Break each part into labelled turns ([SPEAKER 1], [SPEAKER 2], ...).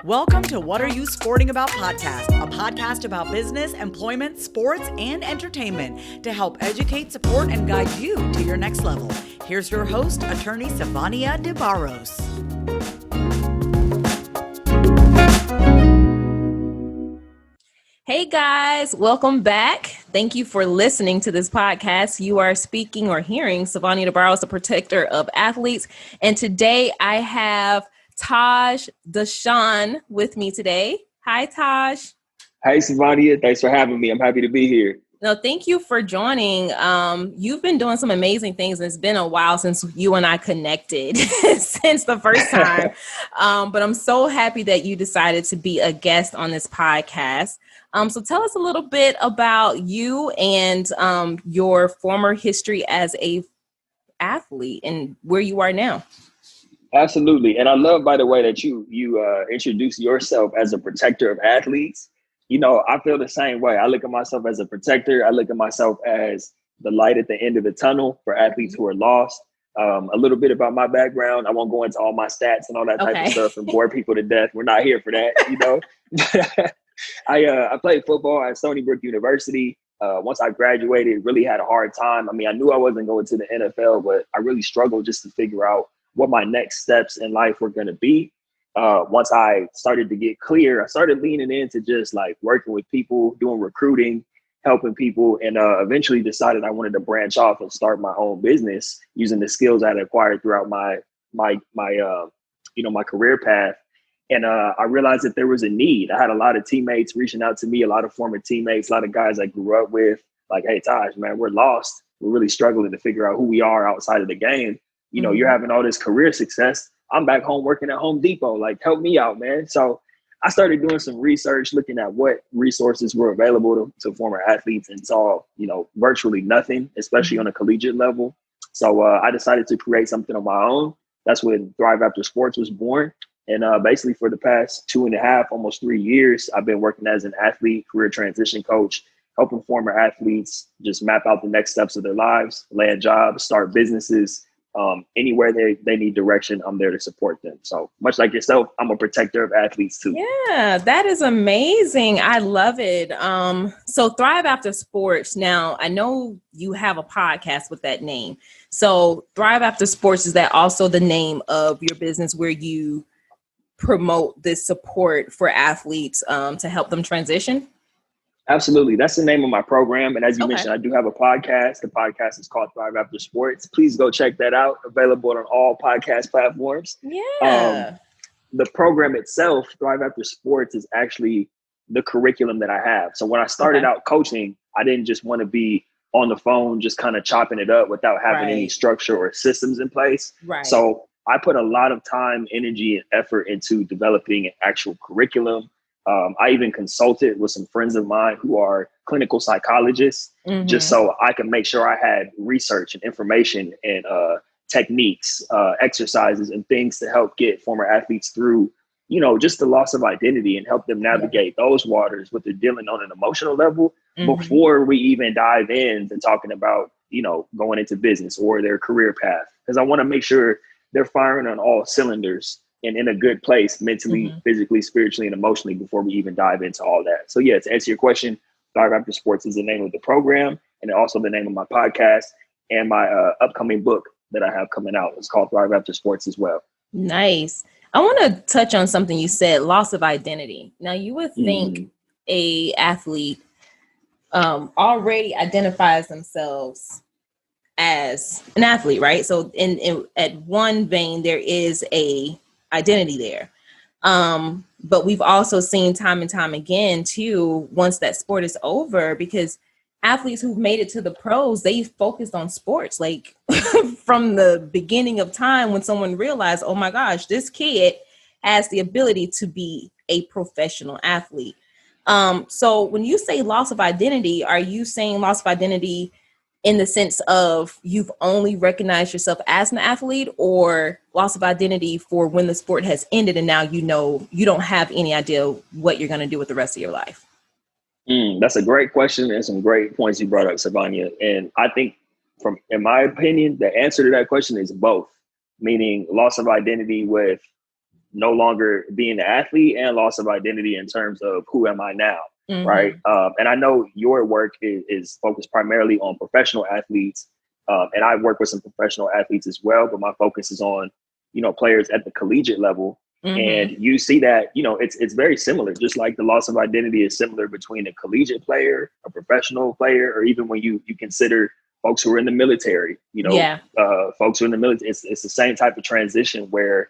[SPEAKER 1] Welcome to What Are You Sporting About podcast, a podcast about business, employment, sports, and entertainment to help educate, support, and guide you to your next level. Here's your host, attorney Sivon de Barros.
[SPEAKER 2] Hey guys, welcome back. Thank you for listening to this podcast. You are speaking or hearing Sivon de Barros, the protector of athletes. And today I have Taj Dashaun with me today. Hi, Taj.
[SPEAKER 3] Hey, Sivon, thanks for having me. I'm happy to be here.
[SPEAKER 2] No, thank you for joining. You've been doing some amazing things, and it's been a while since you and I connected since the first time. But I'm so happy that you decided to be a guest on this podcast. So tell us a little bit about you and your former history as a athlete and where you are now.
[SPEAKER 3] Absolutely. And I love, by the way, that you introduce yourself as a protector of athletes. You know, I feel the same way. I look at myself as a protector. I look at myself as the light at the end of the tunnel for athletes who are lost. A little bit about my background. I won't go into all my stats and all that type of stuff and bore people to death. We're not here for that, you know. I played football at Stony Brook University. Once I graduated, really had a hard time. I mean, I knew I wasn't going to the NFL, but I really struggled just to figure out what my next steps in life were going to be. Once I started to get clear, I started leaning into just like working with people, doing recruiting, helping people, and eventually decided I wanted to branch off and start my own business using the skills I had acquired throughout my career path. And I realized that there was a need. I had a lot of teammates reaching out to me, a lot of former teammates, a lot of guys I grew up with, like, hey, Taj, man, we're lost. We're really struggling to figure out who we are outside of the game. You know, you're having all this career success. I'm back home working at Home Depot. Like, help me out, man. So I started doing some research, looking at what resources were available to former athletes, and saw, virtually nothing, especially on a collegiate level. So I decided to create something on my own. That's when Thrive After Sports was born. And basically for the past 2.5, almost 3 years, I've been working as an athlete career transition coach, helping former athletes just map out the next steps of their lives, land jobs, start businesses. Anywhere they need direction, I'm there to support them. So much like yourself, I'm a protector of athletes too.
[SPEAKER 2] Yeah, that is amazing. I love it. So Thrive After Sports. Now, I know you have a podcast with that name. So Thrive After Sports, is that also the name of your business where you promote this support for athletes to help them transition?
[SPEAKER 3] Absolutely. That's the name of my program. And as you mentioned, I do have a podcast. The podcast is called Thrive After Sports. Please go check that out. Available on all podcast platforms.
[SPEAKER 2] Yeah.
[SPEAKER 3] The program itself, Thrive After Sports, is actually the curriculum that I have. So when I started out coaching, I didn't just want to be on the phone, just kind of chopping it up without having any structure or systems in place.
[SPEAKER 2] Right.
[SPEAKER 3] So I put a lot of time, energy, and effort into developing an actual curriculum. I even consulted with some friends of mine who are clinical psychologists, just so I can make sure I had research and information and techniques, exercises, and things to help get former athletes through, just the loss of identity and help them navigate those waters, what they're dealing on an emotional level before we even dive in to talking about, going into business or their career path. Because I want to make sure they're firing on all cylinders and in a good place mentally, physically, spiritually, and emotionally before we even dive into all that. So yeah, to answer your question, Thrive After Sports is the name of the program, and also the name of my podcast and my upcoming book that I have coming out. It's called Thrive After Sports as well.
[SPEAKER 2] Nice. I want to touch on something you said, loss of identity. Now, you would think a athlete already identifies themselves as an athlete, right? So in at one vein, there is a identity there. But we've also seen time and time again too, once that sport is over, because athletes who've made it to the pros, they focused on sports, like from the beginning of time when someone realized, oh my gosh, this kid has the ability to be a professional athlete. So when you say loss of identity, are you saying loss of identity in the sense of you've only recognized yourself as an athlete, or loss of identity for when the sport has ended and now you don't have any idea what you're going to do with the rest of your life?
[SPEAKER 3] That's a great question and some great points you brought up, Sivon. And I think in my opinion, the answer to that question is both, meaning loss of identity with no longer being an athlete and loss of identity in terms of who am I now, right? And I know your work is focused primarily on professional athletes, and I work with some professional athletes as well, but my focus is on, players at the collegiate level. And you see that, it's very similar, just like the loss of identity is similar between a collegiate player, a professional player, or even when you consider folks who are in the military, folks who are in the military, it's the same type of transition where,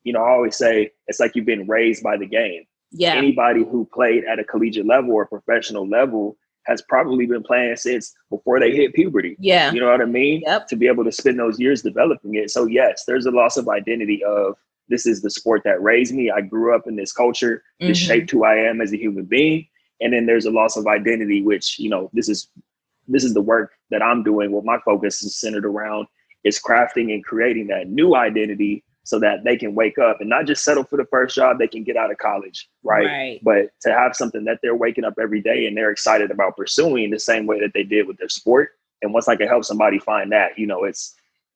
[SPEAKER 3] I always say it's like you've been raised by the game. Yeah. Anybody who played at a collegiate level or professional level has probably been playing since before they hit puberty. Yeah. You know what I mean? Yep. To be able to spend those years developing it. So yes, there's a loss of identity of, this is the sport that raised me. I grew up in this culture. This shaped who I am as a human being. And then there's a loss of identity, which, this is the work that I'm doing. What my focus is centered around is crafting and creating that new identity so that they can wake up and not just settle for the first job they can get out of college, right? But to have something that they're waking up every day and they're excited about pursuing the same way that they did with their sport. And once I can help somebody find that,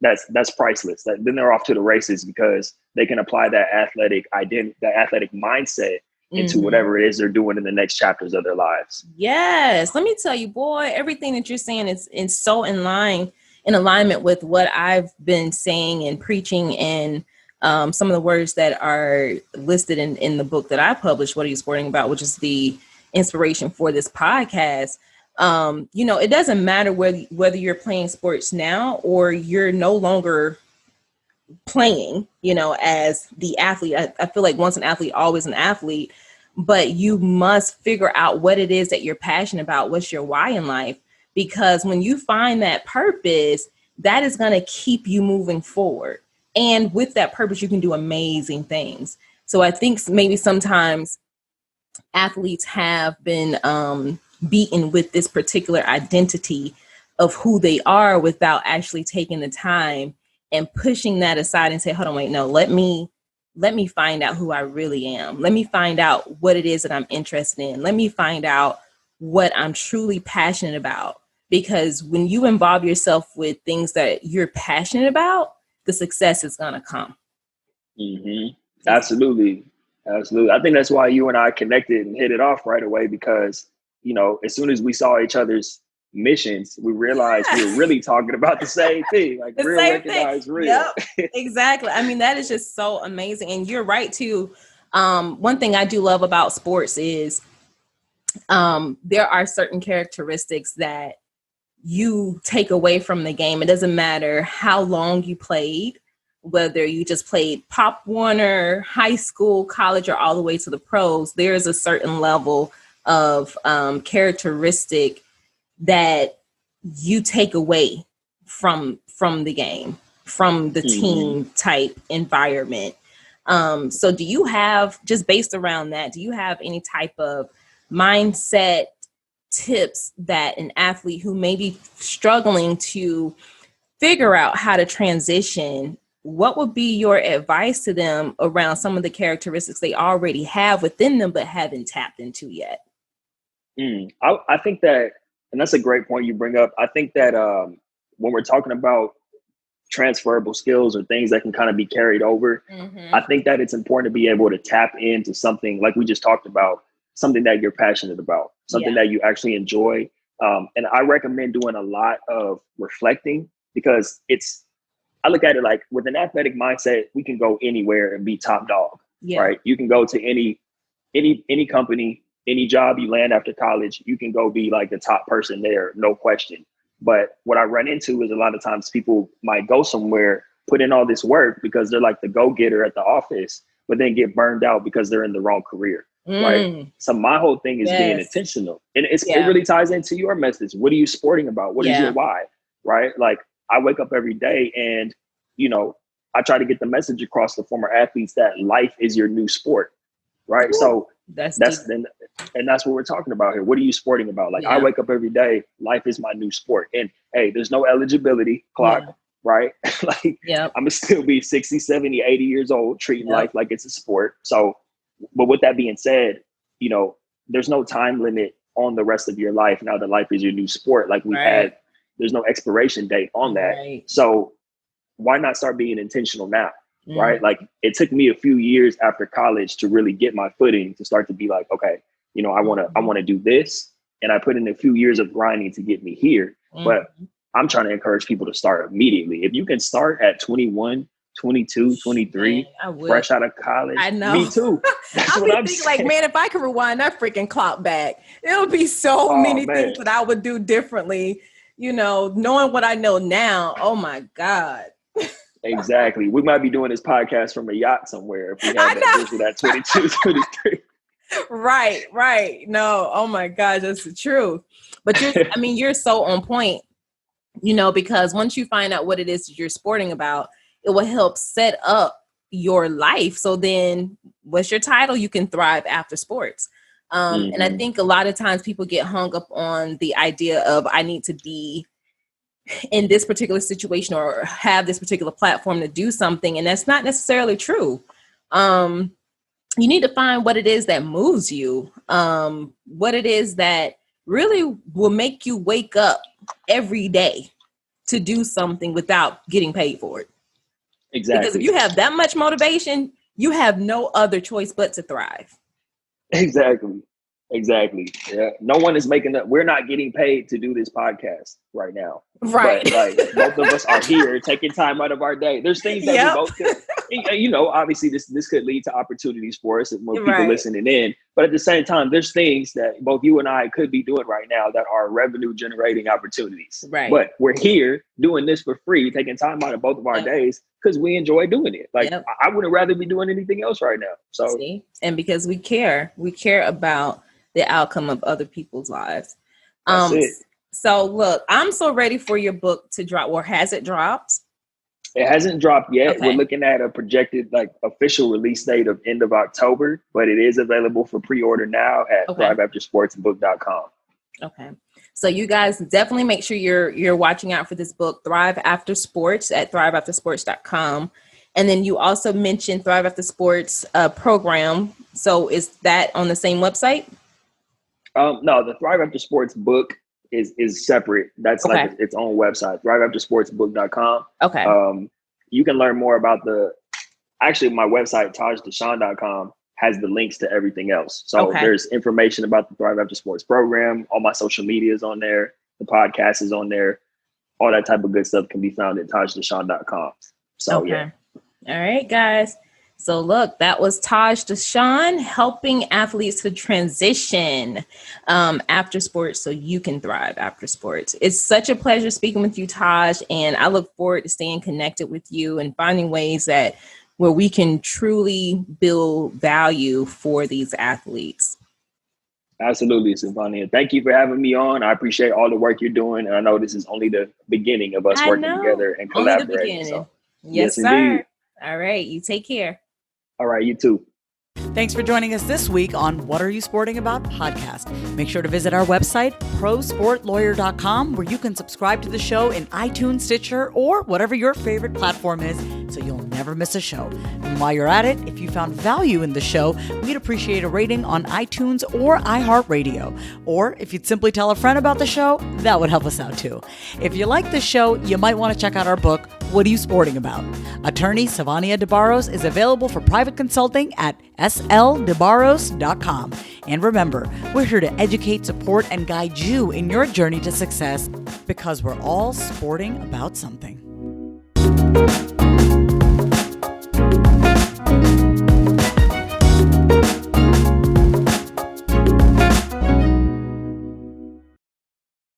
[SPEAKER 3] that's priceless. Then they're off to the races because they can apply that athletic identity, that athletic mindset into whatever it is they're doing in the next chapters of their lives.
[SPEAKER 2] Yes. Let me tell you, boy, everything that you're saying is so in alignment with what I've been saying and preaching, and some of the words that are listed in the book that I published, What Are You Sporting About, which is the inspiration for this podcast. It doesn't matter whether you're playing sports now or you're no longer playing, as the athlete. I feel like once an athlete, always an athlete, but you must figure out what it is that you're passionate about. What's your why in life? Because when you find that purpose, that is going to keep you moving forward. And with that purpose, you can do amazing things. So I think maybe sometimes athletes have been beaten with this particular identity of who they are without actually taking the time and pushing that aside and say, hold on, wait, no, let me find out who I really am. Let me find out what it is that I'm interested in. Let me find out what I'm truly passionate about. Because when you involve yourself with things that you're passionate about, the success is going to come.
[SPEAKER 3] Absolutely. I think that's why you and I connected and hit it off right away, because, as soon as we saw each other's missions, we realized we were really talking about the same thing, like real recognized real.
[SPEAKER 2] Yep, exactly. I mean, that is just so amazing. And you're right too. One thing I do love about sports is there are certain characteristics that you take away from the game. It doesn't matter how long you played, whether you just played Pop Warner, high school, college, or all the way to the pros. There is a certain level of characteristic that you take away from the game, from the team type environment. So do you have, just based around that, do you have any type of mindset tips that an athlete who may be struggling to figure out how to transition, what would be your advice to them around some of the characteristics they already have within them but haven't tapped into yet?
[SPEAKER 3] I think that, and that's a great point you bring up. I think that when we're talking about transferable skills or things that can kind of be carried over, I think that it's important to be able to tap into something like we just talked about, something that you're passionate about, something that you actually enjoy. And I recommend doing a lot of reflecting, because I look at it like with an athletic mindset, we can go anywhere and be top dog, right? You can go to any company, any job you land after college, you can go be like the top person there, no question. But what I run into is a lot of times people might go somewhere, put in all this work because they're like the go-getter at the office, but then get burned out because they're in the wrong career. Right. So my whole thing is being intentional, and it really ties into your message. What are you sporting about? What is your why? Right. Like I wake up every day and, I try to get the message across to former athletes that life is your new sport. Right. Ooh, so that's what we're talking about here. What are you sporting about? Like I wake up every day, life is my new sport. And hey, there's no eligibility clock. Right. Like I'm gonna still be 60, 70, 80 years old, treating life like it's a sport. So, but with that being said, there's no time limit on the rest of your life now that life is your new sport. Like we had, there's no expiration date on that. So why not start being intentional now? right? Like it took me a few years after college to really get my footing to start to be like, okay, you know, I want to do this. And I put in a few years of grinding to get me here. But I'm trying to encourage people to start immediately. If you can start at 21, 22, 23, fresh out of college.
[SPEAKER 2] I know.
[SPEAKER 3] Me too. That's what I'm saying.
[SPEAKER 2] Like, man, if I could rewind that freaking clock back, there would be so many things that I would do differently. You know, knowing what I know now. Oh my God.
[SPEAKER 3] Exactly. We might be doing this podcast from a yacht somewhere if we had that vision at 22, 23.
[SPEAKER 2] Right. No, oh my gosh, that's the truth. But you're so on point, you know, because once you find out what it is that you're sporting about, it will help set up your life. So then what's your title? You can thrive after sports. And I think a lot of times people get hung up on the idea of I need to be in this particular situation or have this particular platform to do something. And that's not necessarily true. You need to find what it is that moves you, what it is that really will make you wake up every day to do something without getting paid for it.
[SPEAKER 3] Exactly.
[SPEAKER 2] Because if you have that much motivation, you have no other choice but to thrive.
[SPEAKER 3] Exactly. Yeah. No one is making that. We're not getting paid to do this podcast right now.
[SPEAKER 2] Right.
[SPEAKER 3] But, like, both of us are here taking time out of our day. There's things that we both could, you know, obviously this could lead to opportunities for us and more people listening in. But at the same time, there's things that both you and I could be doing right now that are revenue generating opportunities.
[SPEAKER 2] Right.
[SPEAKER 3] But we're here doing this for free, taking time out of both of our days because we enjoy doing it. Like I wouldn't rather be doing anything else right now. So,
[SPEAKER 2] see? And because we care about the outcome of other people's lives.
[SPEAKER 3] That's it.
[SPEAKER 2] So look, I'm so ready for your book to drop. Or has it dropped?
[SPEAKER 3] It hasn't dropped yet.
[SPEAKER 2] Okay.
[SPEAKER 3] We're looking at a projected official release date of end of October, but it is available for pre-order now at thriveaftersportsbook.com.
[SPEAKER 2] Okay. So you guys definitely make sure you're watching out for this book, Thrive After Sports, at thriveaftersports.com. And then you also mentioned Thrive After Sports program. So is that on the same website?
[SPEAKER 3] No, the Thrive After Sports book is separate. That's like its own website, thriveaftersportsbook.com.
[SPEAKER 2] Okay.
[SPEAKER 3] You can learn more about my website, tajdashaun.com, has the links to everything else. So there's information about the Thrive After Sports program. All my social media is on there. The podcast is on there. All that type of good stuff can be found at tajdashaun.com. So, yeah.
[SPEAKER 2] All right, guys. So look, that was Taj Dashaun helping athletes to transition after sports so you can thrive after sports. It's such a pleasure speaking with you, Taj, and I look forward to staying connected with you and finding ways where we can truly build value for these athletes.
[SPEAKER 3] Absolutely, Sivon. Thank you for having me on. I appreciate all the work you're doing, and I know this is only the beginning of us working together and collaborating. So,
[SPEAKER 2] yes, sir. Indeed. All right, you take care.
[SPEAKER 3] All right, you too.
[SPEAKER 1] Thanks for joining us this week on What Are You Sporting About podcast. Make sure to visit our website, prosportlawyer.com, where you can subscribe to the show in iTunes, Stitcher, or whatever your favorite platform is, so you'll never miss a show. And while you're at it, if you found value in the show, we'd appreciate a rating on iTunes or iHeartRadio. Or if you'd simply tell a friend about the show, that would help us out too. If you like the show, you might want to check out our book, What Are You Sporting About? Attorney Sivon DeBarros is available for private consulting at sldebarros.com. And remember, we're here to educate, support, and guide you in your journey to success because we're all sporting about something.